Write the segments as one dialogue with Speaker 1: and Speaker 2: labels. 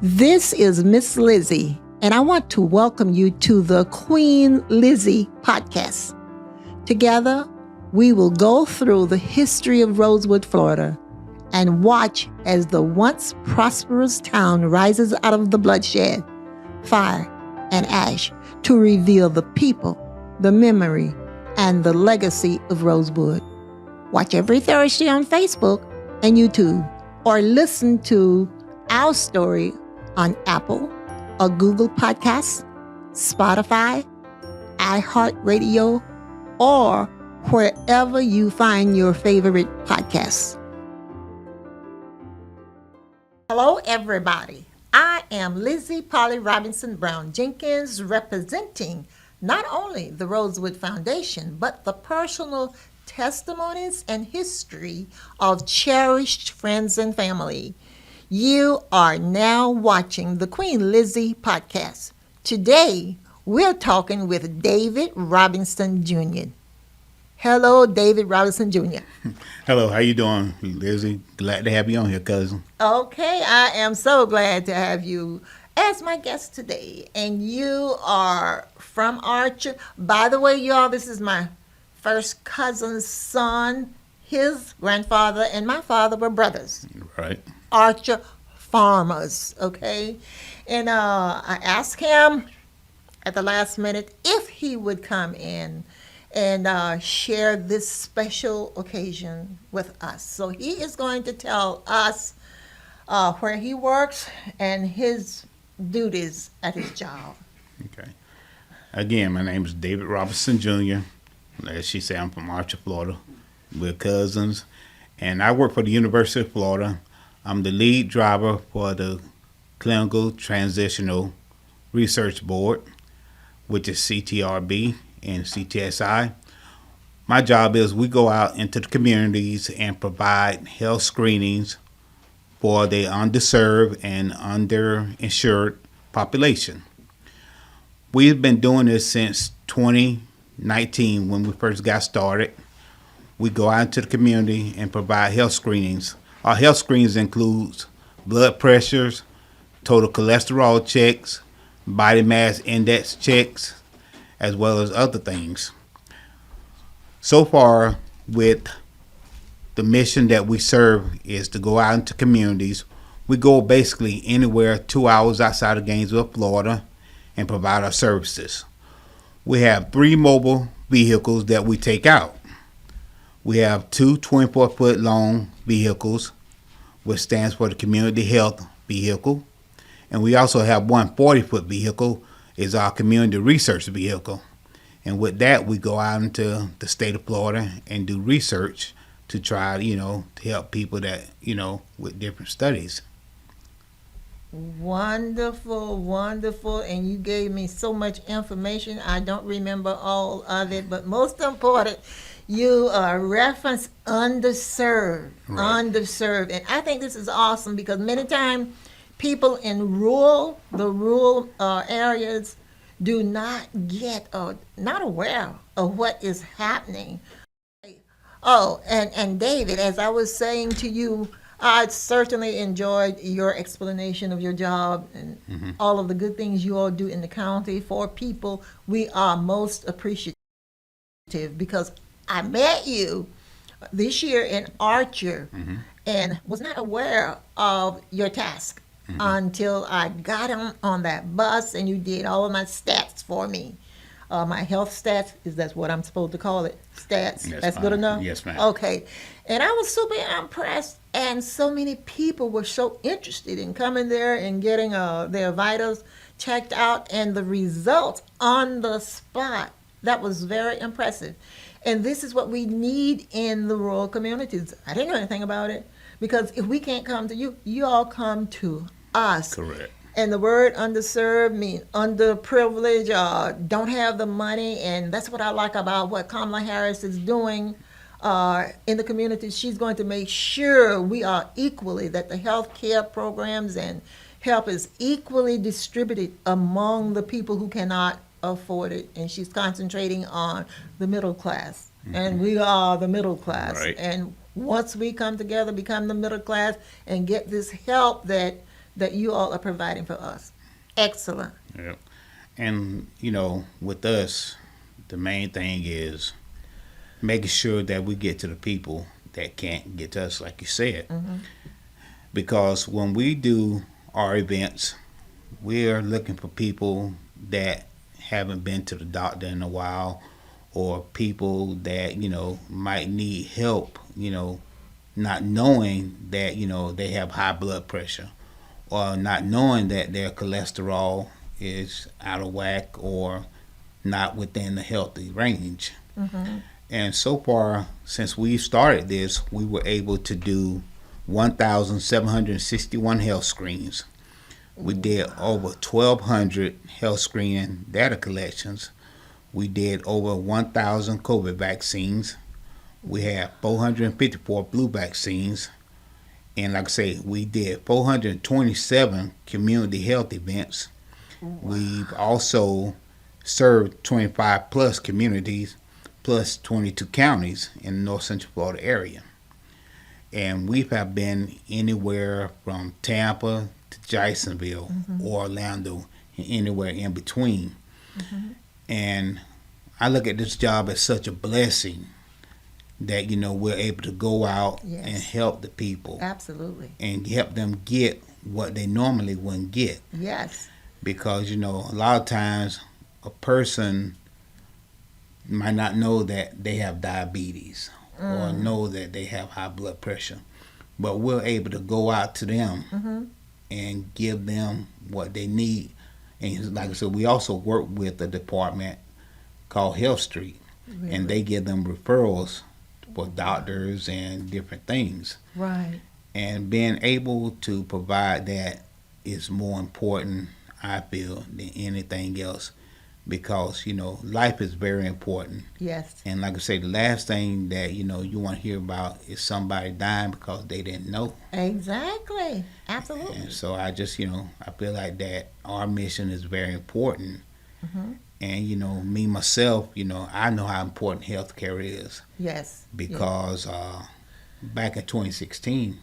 Speaker 1: This is Miss Lizzie, and I want to welcome you to the Queen Lizzie podcast. Together, we will go through the history of Rosewood, Florida, and watch as the once prosperous town rises out of the bloodshed, fire, and ash to reveal the people, the memory, and the legacy of Rosewood. Watch every Thursday on Facebook and YouTube, or listen to our story on Apple or Google Podcasts, Spotify, iHeartRadio, or wherever you find your favorite podcasts. Hello, everybody. I am Lizzie Polly Robinson Brown Jenkins, representing not only the Rosewood Foundation, but the personal testimonies and history of cherished friends and family. You are now watching the Queen Lizzie podcast. Today, we're talking with David Robinson Jr. Hello, David Robinson Jr.
Speaker 2: Hello, how you doing, Lizzie? Glad to have you on here, cousin.
Speaker 1: Okay, I am so glad to have you as my guest today. And you are from Archer. By the way, y'all, this is my first cousin's son. His grandfather and my father were brothers.
Speaker 2: Right.
Speaker 1: Archer farmers, okay? And I asked him at the last minute if he would come in and share this special occasion with us. So he is going to tell us where he works and his duties at his job.
Speaker 2: Okay. Again, my name is David Robinson Jr. As she said, I'm from Archer, Florida. We're cousins. And I work for the University of Florida. I'm the lead driver for the Clinical Transitional Research Board, which is CTRB and CTSI. My job is we go out into the communities and provide health screenings for the underserved and underinsured population. We've been doing this since 2019 when we first got started. We go out into the community and provide health screenings. Our health screenings includes blood pressures, total cholesterol checks, body mass index checks, as well as other things. So far, with the mission that we serve is to go out into communities. We go basically anywhere 2 hours outside of Gainesville, Florida, and provide our services. We have 3 mobile vehicles that we take out. We have 2 24-foot long vehicles, which stands for the Community Health Vehicle. And we also have 1 40-foot vehicle, is our Community Research Vehicle. And with that, we go out into the state of Florida and do research to try, to help people that, with different studies.
Speaker 1: Wonderful, wonderful. And you gave me so much information. I don't remember all of it, but most important, you reference underserved,
Speaker 2: Right.
Speaker 1: underserved. And I think this is awesome because many times people in the rural areas do not get or not aware of what is happening. Oh, and David, as I was saying to you, I certainly enjoyed your explanation of your job and all of the good things you all do in the county for people. We are most appreciative because I met you this year in Archer and was not aware of your task until I got on that bus and you did all of my stats for me. My health stats, that's what I'm supposed to call it, stats.
Speaker 2: Yes,
Speaker 1: That's
Speaker 2: ma'am.
Speaker 1: good enough?
Speaker 2: Yes, ma'am.
Speaker 1: Okay. And I was super impressed, and so many people were so interested in coming there and getting their vitals checked out and the results on the spot. That was very impressive. And this is what we need in the rural communities. I didn't know anything about it because if we can't come to you, you all come to us.
Speaker 2: Correct.
Speaker 1: And the word underserved means underprivileged, don't have the money. And that's what I like about what Kamala Harris is doing in the community. She's going to make sure we are equally, that the health care programs and help is equally distributed among the people who cannot afford it. And she's concentrating on the middle class. And we are the middle class.
Speaker 2: Right.
Speaker 1: And once we come together, become the middle class, and get this help that that you all are providing for us. Excellent.
Speaker 2: Yep. And with us, the main thing is making sure that we get to the people that can't get to us, like you said. Because when we do our events, we're looking for people that haven't been to the doctor in a while, or people that might need help, not knowing that they have high blood pressure, or not knowing that their cholesterol is out of whack or not within the healthy range. And so far, since we started this, we were able to do 1,761 health screens. We did over 1,200 health screening data collections. We did over 1,000 COVID vaccines. We had 454 flu vaccines. And like I say, we did 427 community health events. We've also served 25 plus communities, plus 22 counties in the North Central Florida area. And we have been anywhere from Tampa to Jacksonville, Orlando, and anywhere in between. And I look at this job as such a blessing that we're able to go out and help the people.
Speaker 1: Absolutely.
Speaker 2: And help them get what they normally wouldn't get.
Speaker 1: Yes.
Speaker 2: Because a lot of times a person might not know that they have diabetes or know that they have high blood pressure, but we're able to go out to them and give them what they need. And like I said, we also work with a department called Health Street, and they give them referrals for doctors and different things.
Speaker 1: Right.
Speaker 2: And being able to provide that is more important, I feel, than anything else, because life is very important.
Speaker 1: Yes.
Speaker 2: And like I say, the last thing that you want to hear about is somebody dying because they didn't know.
Speaker 1: Exactly. Absolutely.
Speaker 2: And so I just I feel like that our mission is very important. And me myself, I know how important healthcare is.
Speaker 1: Yes.
Speaker 2: Because back in 2016,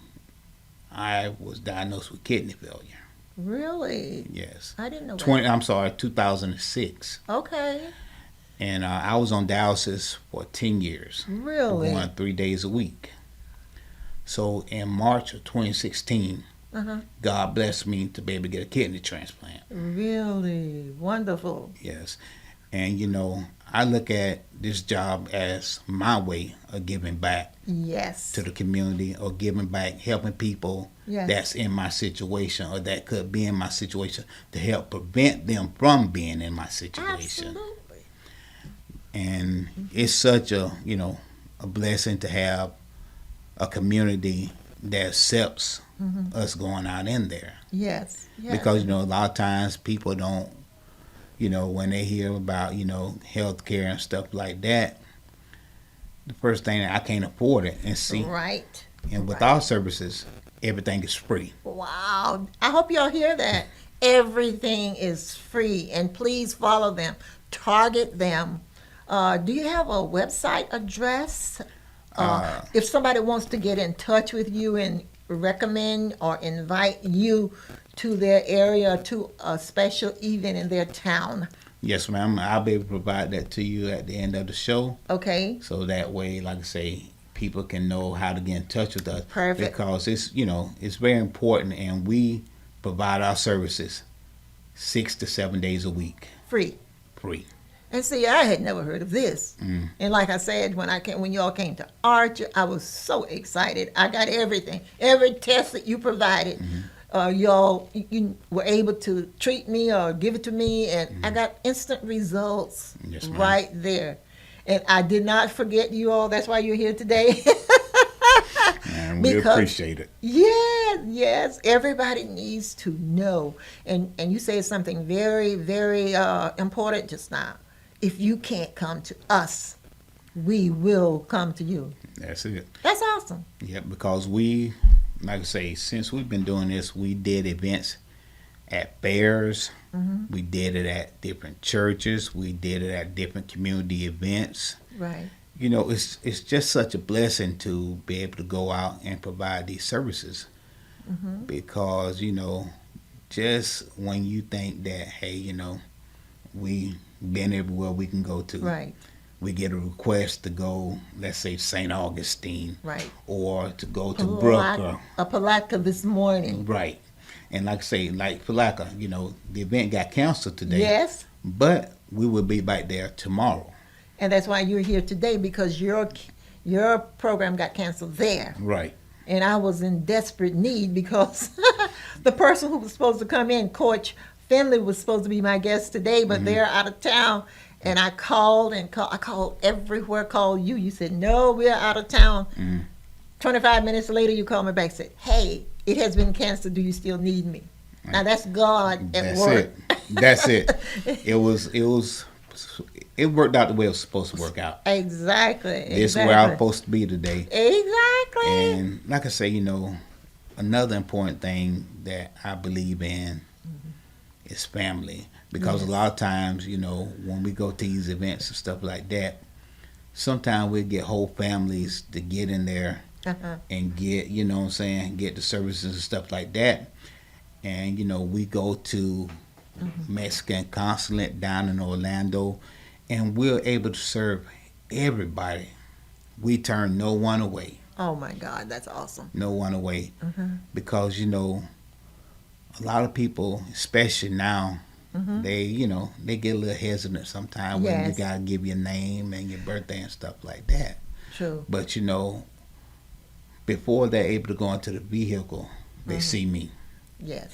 Speaker 2: I was diagnosed with kidney failure.
Speaker 1: Really?
Speaker 2: Yes.
Speaker 1: I didn't know that.
Speaker 2: 2006.
Speaker 1: Okay.
Speaker 2: And I was on dialysis for 10 years.
Speaker 1: Really?
Speaker 2: Going 3 days a week. So in March of 2016, God blessed me to be able to get a kidney transplant.
Speaker 1: Really? Wonderful.
Speaker 2: Yes. And I look at this job as my way of giving back
Speaker 1: Yes.
Speaker 2: to the community, or giving back, helping people that's in my situation or that could be in my situation, to help prevent them from being in my situation.
Speaker 1: Absolutely.
Speaker 2: And it's such a a blessing to have a community that accepts us going out in there.
Speaker 1: Yes. Yes.
Speaker 2: Because a lot of times people don't, when they hear about healthcare and stuff like that, the first thing, I can't afford it. And see,
Speaker 1: Right.
Speaker 2: and with our services, everything is free.
Speaker 1: Wow. I hope y'all hear that. Everything is free, and please follow them. Target them. Do you have a website address? If somebody wants to get in touch with you and recommend or invite you to their area, to a special event in their town.
Speaker 2: Yes, ma'am. I'll be able to provide that to you at the end of the show.
Speaker 1: Okay.
Speaker 2: So that way, like I say, people can know how to get in touch with us.
Speaker 1: Perfect.
Speaker 2: Because it's, it's very important, and we provide our services 6 to 7 days a week.
Speaker 1: Free.
Speaker 2: Free.
Speaker 1: And see, I had never heard of this. And like I said, when y'all came to Archer, I was so excited. I got everything, every test that you provided. Y'all, you were able to treat me or give it to me, and I got instant results right there. And I did not forget you all. That's why you're here today.
Speaker 2: And we appreciate it.
Speaker 1: Yes. Everybody needs to know. And you said something very, very important just now. If you can't come to us, we will come to you.
Speaker 2: That's it.
Speaker 1: That's awesome.
Speaker 2: Yeah, because we, like I say, since we've been doing this, we did events at fairs. We did it at different churches. We did it at different community events.
Speaker 1: Right.
Speaker 2: It's just such a blessing to be able to go out and provide these services. Because, just when you think that, hey, we been everywhere we can go to.
Speaker 1: Right.
Speaker 2: We get a request to go, let's say St. Augustine,
Speaker 1: Right.
Speaker 2: or to go to Brooklyn.
Speaker 1: Palatka this morning.
Speaker 2: Right. And like I say, like Palatka, the event got canceled today.
Speaker 1: Yes.
Speaker 2: But we will be back there tomorrow.
Speaker 1: And that's why you're here today, because your program got canceled there.
Speaker 2: Right.
Speaker 1: And I was in desperate need because the person who was supposed to come in, Coach Finley, was supposed to be my guest today, but they're out of town. And I called I called everywhere, called you. You said, no, we're out of town. 25 minutes later, you called me back and said, hey, it has been canceled. Do you still need me? Now that's God at work.
Speaker 2: That's it. It worked out the way it was supposed to work out.
Speaker 1: Exactly.
Speaker 2: This is where I was supposed to be today.
Speaker 1: Exactly.
Speaker 2: And like I say, another important thing that I believe in is family. Because a lot of times, when we go to these events and stuff like that, sometimes we get whole families to get in there and get, get the services and stuff like that. And, we go to Mexican consulate down in Orlando, and we're able to serve everybody. We turn no one away.
Speaker 1: Oh, my God, that's awesome.
Speaker 2: No one away. Because, a lot of people, especially now, they get a little hesitant sometimes when you got to give your name and your birthday and stuff like that.
Speaker 1: True.
Speaker 2: But, before they're able to go into the vehicle, they see me.
Speaker 1: Yes.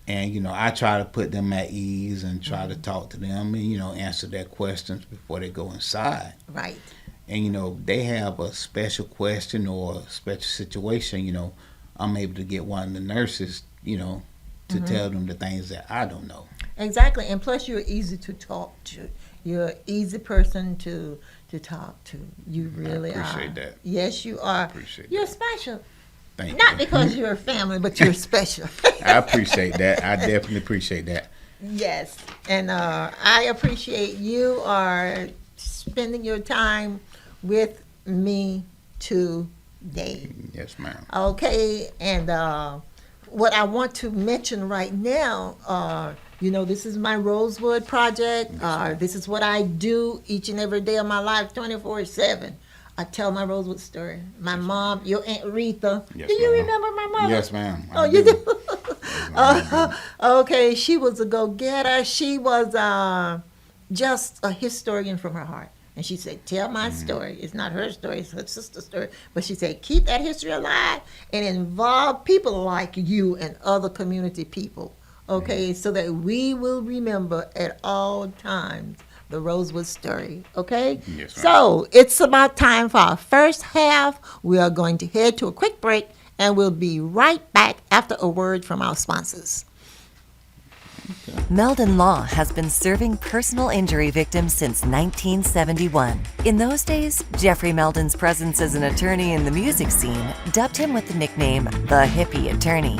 Speaker 2: And, I try to put them at ease and try to talk to them and, answer their questions before they go inside.
Speaker 1: Right.
Speaker 2: And, they have a special question or a special situation, I'm able to get one of the nurses, to tell them the things that I don't know.
Speaker 1: Exactly. And plus, you're easy to talk to. You're an easy person to talk to. You really are.
Speaker 2: I appreciate that.
Speaker 1: Yes, you are.
Speaker 2: Appreciate
Speaker 1: you're
Speaker 2: that.
Speaker 1: special.
Speaker 2: Thank you.
Speaker 1: Not because you're a family, but you're special.
Speaker 2: I appreciate that. I definitely appreciate that.
Speaker 1: Yes. And I appreciate you are spending your time with me today.
Speaker 2: Yes, ma'am.
Speaker 1: Okay. And what I want to mention right now, this is my Rosewood project. This is what I do each and every day of my life, 24/7. I tell my Rosewood story. My mom, your Aunt Retha.
Speaker 2: Yes,
Speaker 1: do you
Speaker 2: ma'am.
Speaker 1: remember my mother?
Speaker 2: Yes, ma'am.
Speaker 1: Oh, you do? Okay, she was a go-getter. She was just a historian from her heart. And she said, tell my story. It's not her story, it's her sister's story. But she said, keep that history alive and involve people like you and other community people, okay, so that we will remember at all times the Rosewood story, okay?
Speaker 2: Yes, ma'am.
Speaker 1: So it's about time for our first half. We are going to head to a quick break, and we'll be right back after a word from our sponsors.
Speaker 3: Meldon Law has been serving personal injury victims since 1971. In those days, Jeffrey Meldon's presence as an attorney in the music scene dubbed him with the nickname the Hippie Attorney.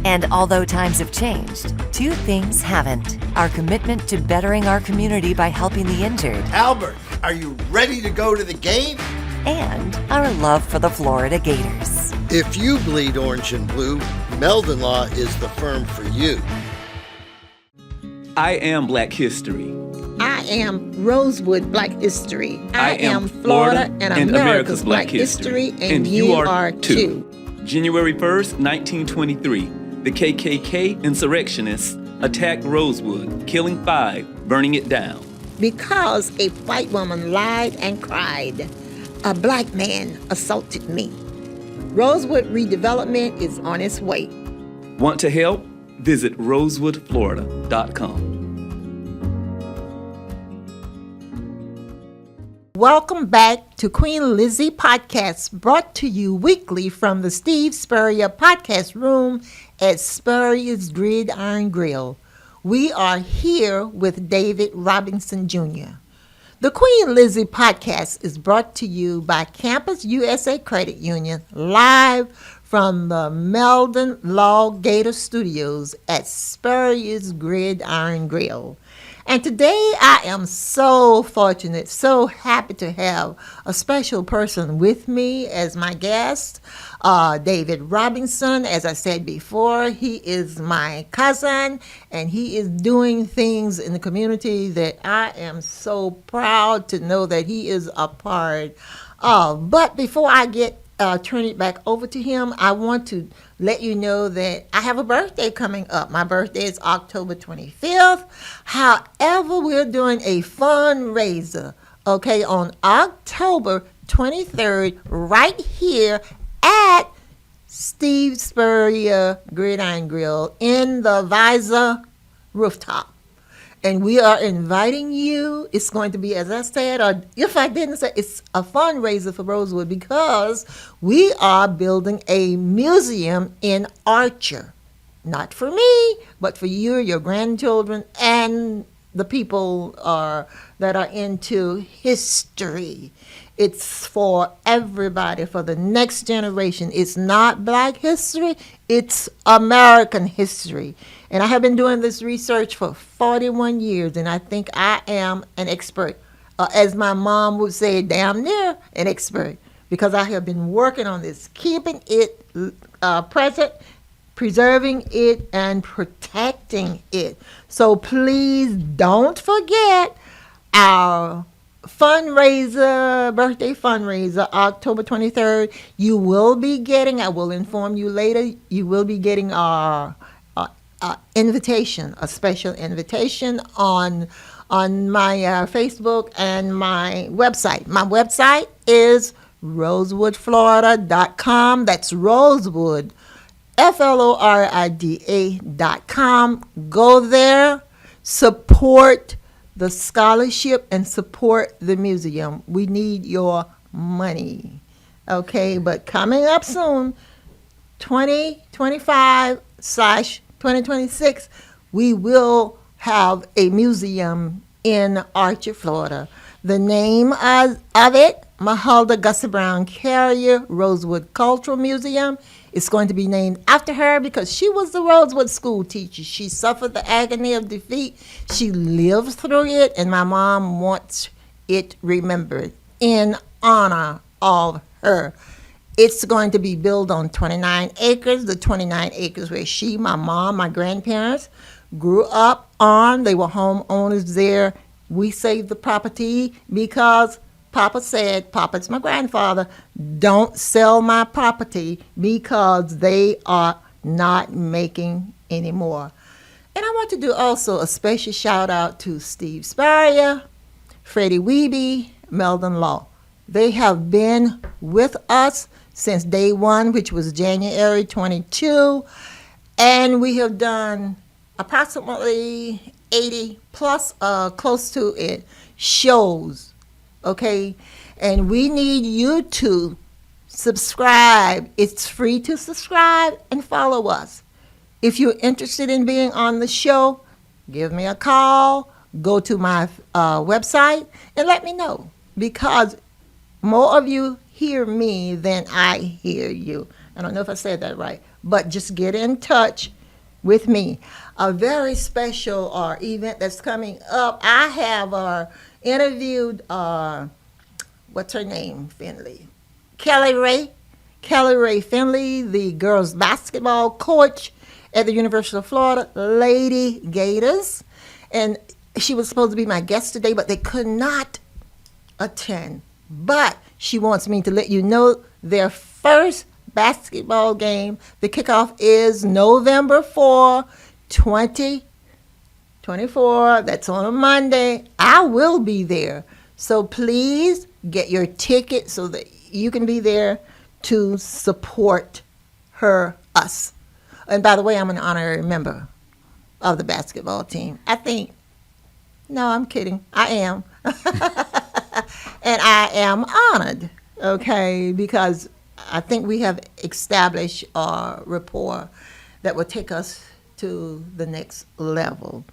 Speaker 3: And although times have changed, two things haven't: our commitment to bettering our community by helping the injured,
Speaker 4: Albert, are you ready to go to the game?
Speaker 3: and our love for the Florida Gators.
Speaker 4: If you bleed orange and blue, Meldon Law is the firm for you.
Speaker 5: I am Black History.
Speaker 1: I am Rosewood Black History.
Speaker 5: I am Florida
Speaker 1: and
Speaker 5: America's Black History.
Speaker 1: And you are too.
Speaker 5: January 1st, 1923, the KKK insurrectionists attacked Rosewood, killing 5, burning it down.
Speaker 1: Because a white woman lied and cried, a black man assaulted me. Rosewood redevelopment is on its way.
Speaker 5: Want to help? Visit rosewoodflorida.com.
Speaker 1: Welcome back to Queen Lizzie Podcast, brought to you weekly from the Steve Spurrier Podcast Room at Spurrier's Gridiron Grill. We are here with David Robinson Jr. The Queen Lizzie Podcast is brought to you by Campus USA Credit Union, live from the Meldon Law Gator Studios at Spurrier's Gridiron Grill. And today I am so fortunate, so happy to have a special person with me as my guest, David Robinson. As I said before, he is my cousin, and he is doing things in the community that I am so proud to know that he is a part of. But before I turn it back over to him, I want to let you know that I have a birthday coming up. My birthday is October 25th. However, we're doing a fundraiser, okay, on October 23rd, right here at Steve Spurrier Gridiron Grill in the Visor rooftop. And we are inviting you. It's going to be, as I said, or if I didn't say, it's a fundraiser for Rosewood because we are building a museum in Archer. Not for me, but for you, your grandchildren, and the people that are into history. It's for everybody, for the next generation. It's not Black history, it's American history. And I have been doing this research for 41 years, and I think I am an expert. As my mom would say, damn near an expert, because I have been working on this, keeping it present, preserving it, and protecting it. So please don't forget our birthday fundraiser, October 23rd. You will be getting, I will inform you later, you will be getting our invitation, a special invitation on my Facebook and my website. My website is rosewoodflorida.com. That's Rosewood, FLORIDA.com. Go there, support the scholarship, and support the museum. We need your money. Okay, but coming up soon, 2025/2026, we will have a museum in Archer, Florida. The name of it, Mahalda Gussie Brown Carrier Rosewood Cultural Museum. It's going to be named after her because she was the Rosewood school teacher. She suffered the agony of defeat. She lived through it, and my mom wants it remembered in honor of her. It's going to be built on 29 acres, the 29 acres where she, my mom, my grandparents grew up on. They were homeowners there. We saved the property because Papa said, Papa's my grandfather, don't sell my property because they are not making any more. And I want to do also a special shout out to Steve Spurrier, Freddie Weeby, Meldon Law. They have been with us since day one, which was January 22, and we have done approximately 80 plus, close to it, shows, okay? And we need you to subscribe. It's free to subscribe and follow us. If you're interested in being on the show, give me a call, go to my website, and let me know, because more of you hear me than I hear you. I don't know if I said that right, but just get in touch with me. A very special event that's coming up. I have interviewed, what's her name, Finley? Kelly Ray Finley, the girls basketball coach at the University of Florida, Lady Gators. And she was supposed to be my guest today, but they could not attend. But she wants me to let you know their first basketball game, the kickoff is November 4, 2024. That's on a Monday. I will be there. So please get your ticket so that you can be there to support us. And by the way, I'm an honorary member of the basketball team. No, I'm kidding. I am. And I am honored, okay, because I think we have established a rapport that will take us to the next level.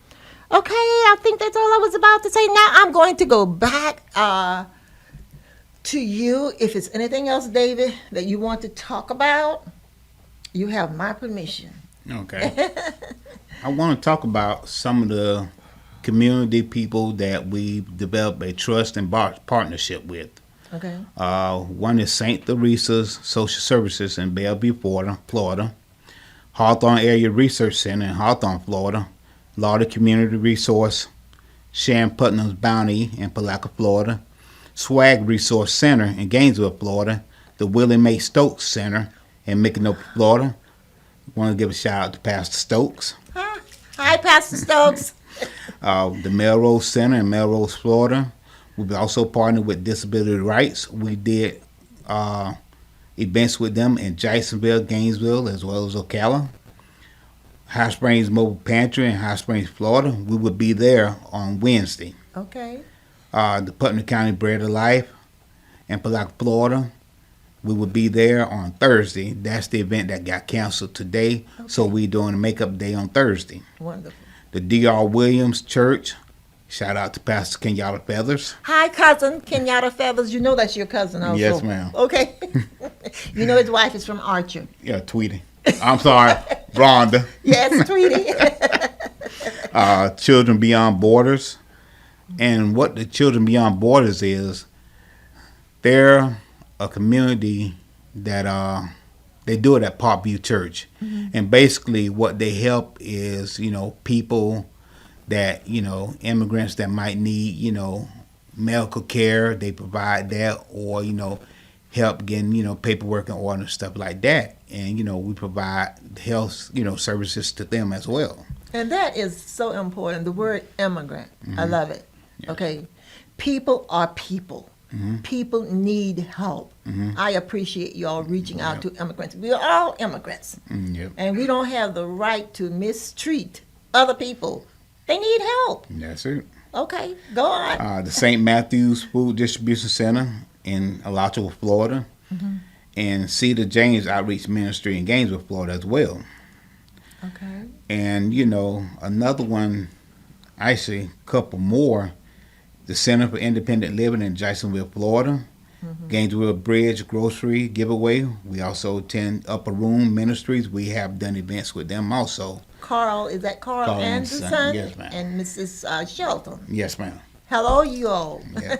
Speaker 1: Okay, I think that's all I was about to say. Now I'm going to go back to you. If there's anything else, David, that you want to talk about, you have my permission.
Speaker 2: Okay. I want to talk about some of the community people that we developed a trust and partnership with.
Speaker 1: Okay.
Speaker 2: One is St. Theresa's Social Services in Bellevue, Florida. Hawthorne Area Research Center in Hawthorne, Florida. Lauder Community Resource. Sharon Putnam's Bounty in Palaca, Florida. Swag Resource Center in Gainesville, Florida. The Willie Mae Stokes Center in Micanopy, Florida. Want to give a shout out to Pastor Stokes.
Speaker 1: Hi, Pastor Stokes.
Speaker 2: The Melrose Center in Melrose, Florida. We've also partnered with Disability Rights. We did events with them in Jacksonville, Gainesville, as well as Ocala. High Springs Mobile Pantry in High Springs, Florida. We will be there on Wednesday.
Speaker 1: Okay.
Speaker 2: The Putnam County Bread of Life in Palaca, Florida. We will be there on Thursday. That's the event that got canceled today.
Speaker 1: Okay.
Speaker 2: So we're doing a makeup day on Thursday.
Speaker 1: Wonderful.
Speaker 2: The D.R. Williams Church. Shout out to Pastor Kenyatta Feathers.
Speaker 1: Hi, cousin Kenyatta Feathers. You know that's your cousin also.
Speaker 2: Yes, ma'am.
Speaker 1: Okay. You know his wife is from Archer.
Speaker 2: Yeah, Tweety. I'm sorry, Rhonda.
Speaker 1: Yes, Tweety.
Speaker 2: Children Beyond Borders. And what the Children Beyond Borders is, they're a community that they do it at Parkview Church. Mm-hmm. And basically what they help is, people that, immigrants that might need, medical care, they provide that, or, help getting, paperwork in order and stuff like that. And, we provide health, services to them as well.
Speaker 1: And that is so important. The word immigrant.
Speaker 2: Mm-hmm.
Speaker 1: I love it.
Speaker 2: Yeah.
Speaker 1: Okay. People are people. Mm-hmm. People need help. Mm-hmm. I appreciate y'all reaching out to immigrants. We are all immigrants.
Speaker 2: Yep.
Speaker 1: And we don't have the right to mistreat other people. They need help.
Speaker 2: That's it.
Speaker 1: Okay, go on.
Speaker 2: The St. Matthew's Food Distribution Center in Alachua, Florida. Mm-hmm. And Cedar James Outreach Ministry in Gainesville, Florida as well.
Speaker 1: Okay.
Speaker 2: And, another one, actually a couple more, the Center for Independent Living in Jacksonville, Florida. Mm-hmm. Gainesville Bridge Grocery Giveaway. We also attend Upper Room Ministries. We have done events with them also.
Speaker 1: Carl, is that Carl Anderson?
Speaker 2: Yes, ma'am.
Speaker 1: And Mrs. Shelton.
Speaker 2: Yes, ma'am.
Speaker 1: Hello, you all.
Speaker 2: Yeah.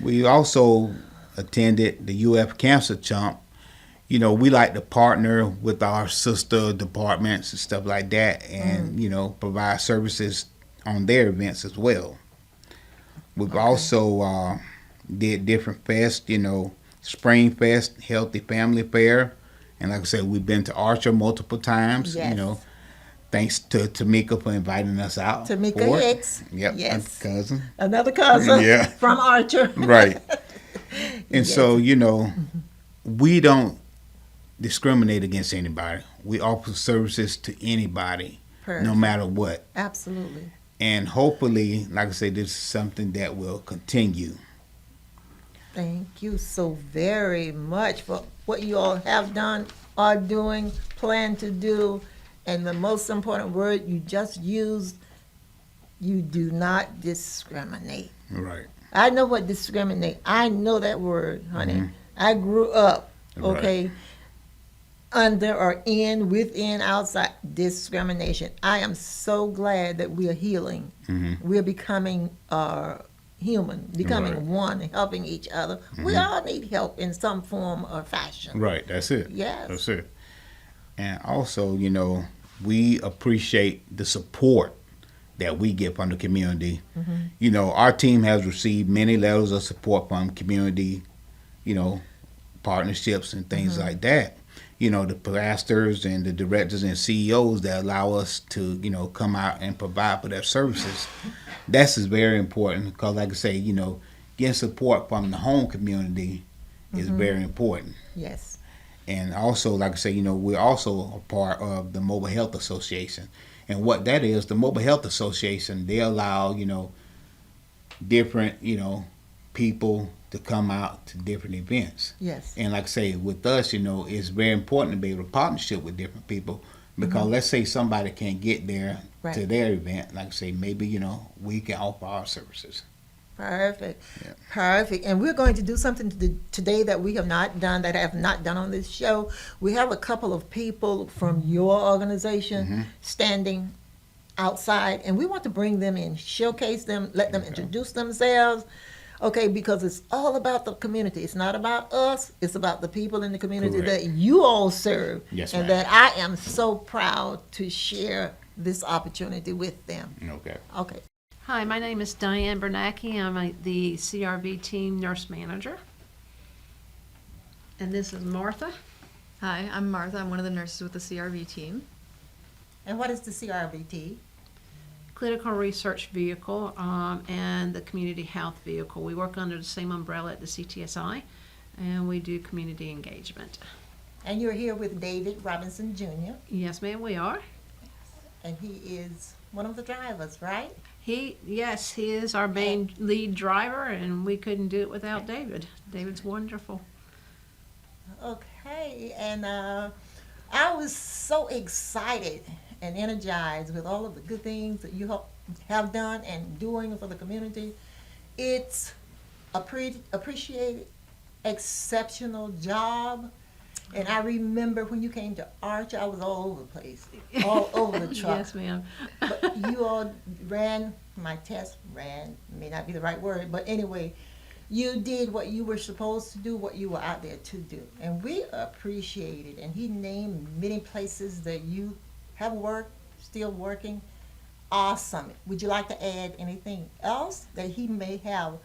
Speaker 2: We also attended the UF Cancer Chomp. We like to partner with our sister departments and stuff like that and, provide services on their events as well. We've also did different fests, Spring Fest, Healthy Family Fair. And like I said, we've been to Archer multiple times,
Speaker 1: Yes.
Speaker 2: Thanks to Tamika for inviting us out.
Speaker 1: Tamika Hicks.
Speaker 2: Yep,
Speaker 1: Yes.
Speaker 2: cousin.
Speaker 1: Another cousin
Speaker 2: Yeah.
Speaker 1: from Archer.
Speaker 2: Right. And
Speaker 1: Yes.
Speaker 2: so, we don't discriminate against anybody. We offer services to anybody,
Speaker 1: Perfect.
Speaker 2: no matter what.
Speaker 1: Absolutely.
Speaker 2: And hopefully, like I say, this is something that will continue.
Speaker 1: Thank you so very much for what you all have done, are doing, plan to do. And the most important word you just used, you do not discriminate.
Speaker 2: Right.
Speaker 1: I know what discriminate. I know that word, honey.
Speaker 2: Mm-hmm.
Speaker 1: I grew up,
Speaker 2: Right.
Speaker 1: okay, under or in, within, outside discrimination. I am so glad that we are healing.
Speaker 2: Mm-hmm.
Speaker 1: We're becoming human, becoming
Speaker 2: Right.
Speaker 1: one, helping each other. We all need help in some form or fashion.
Speaker 2: Right. That's it.
Speaker 1: Yes.
Speaker 2: That's it. And also, we appreciate the support that we get from the community. Mm-hmm. Our team has received many letters of support from community, partnerships and things like that. The pastors and the directors and CEOs that allow us to, come out and provide for their services. That's very important because, like I say, getting support from the home community is very important.
Speaker 1: Yes.
Speaker 2: And also, like I say, we're also a part of the Mobile Health Association. And what that is, the Mobile Health Association, they allow, different, people to come out to different events.
Speaker 1: Yes.
Speaker 2: And like I say, with us, it's very important to be able to partnership with different people because let's say somebody can't get there
Speaker 1: Right.
Speaker 2: to their event. Like I say, maybe, we can offer our services.
Speaker 1: Perfect.
Speaker 2: Yeah.
Speaker 1: Perfect. And we're going to do something today that we have not done, that I have not done on this show. We have a couple of people from your organization standing outside, and we want to bring them in, showcase them, let them introduce themselves. Okay, because it's all about the community. It's not about us. It's about the people in the community
Speaker 2: Correct.
Speaker 1: that you all serve,
Speaker 2: Yes,
Speaker 1: and
Speaker 2: ma'am.
Speaker 1: that I am so proud to share this opportunity with them.
Speaker 2: Okay.
Speaker 1: Okay.
Speaker 6: Hi, my name is Diane Bernacki. I'm the CRV team nurse manager. And this is Martha.
Speaker 7: Hi, I'm Martha. I'm one of the nurses with the CRV team.
Speaker 1: And what is the CRVT?
Speaker 6: Clinical research vehicle and the community health vehicle. We work under the same umbrella at the CTSI, and we do community engagement.
Speaker 1: And you're here with David Robinson Jr.,
Speaker 6: Yes, ma'am, we are.
Speaker 1: and he is one of the drivers, right?
Speaker 6: Yes, he is our main lead driver, and we couldn't do it without David. David's wonderful.
Speaker 1: Okay, and I was so excited and energized with all of the good things that you have done and doing for the community. It's appreciated, exceptional job. And I remember when you came to Arch, I was all over the place, all over the truck.
Speaker 6: Yes, ma'am.
Speaker 1: But you all ran may not be the right word, but anyway, you did what you were supposed to do, what you were out there to do. And we appreciate it. And he named many places that you have worked, still working. Awesome. Would you like to add anything else that he may have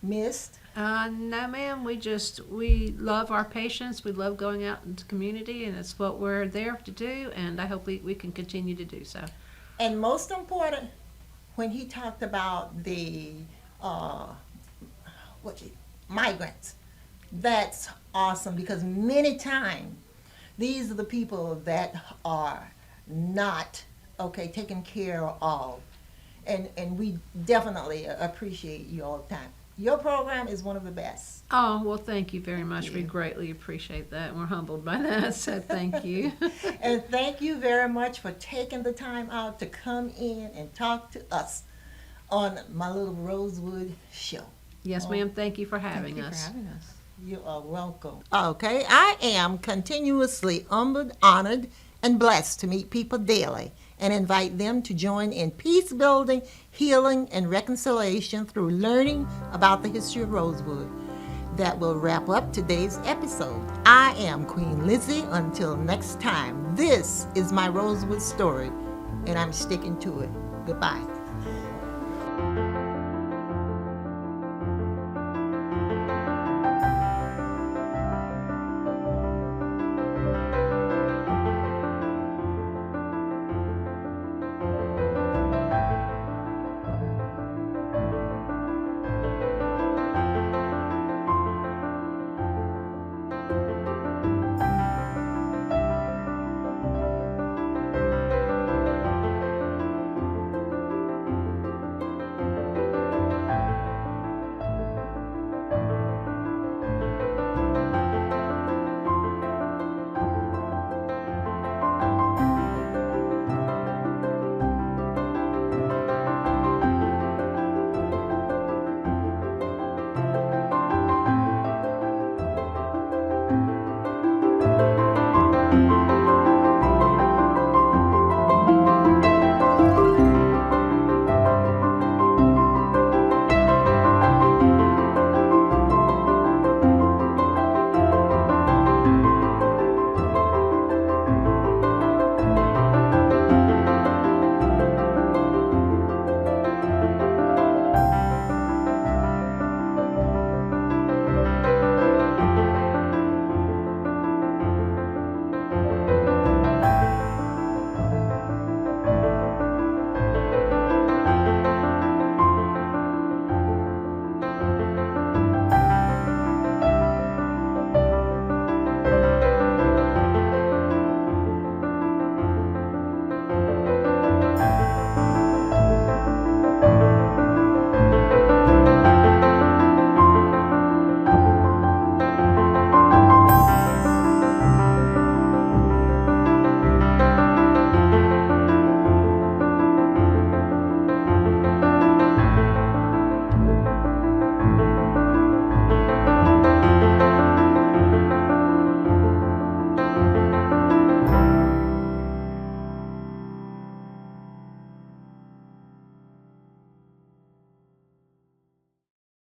Speaker 1: missed?
Speaker 6: No, ma'am. We love our patients. We love going out into the community, and it's what we're there to do. And I hope we can continue to do so.
Speaker 1: And most important, when he talked about the migrants, that's awesome, because many times these are the people that are not taken care of, and we definitely appreciate you all the time. Your program is one of the best.
Speaker 6: Oh, well, thank you very much. We greatly appreciate that, and we're humbled by that, so thank you.
Speaker 1: And thank you very much for taking the time out to come in and talk to us on my little Rosewood show.
Speaker 6: Yes, ma'am. Thank you for having
Speaker 7: Thank you
Speaker 6: us.
Speaker 7: for having us.
Speaker 1: You are welcome. Okay, I am continuously humbled, honored, and blessed to meet people daily and invite them to join in peace building, healing, and reconciliation through learning about the history of Rosewood. That will wrap up today's episode. I am Queen Lizzie. Until next time, this is my Rosewood story, and I'm sticking to it. Goodbye.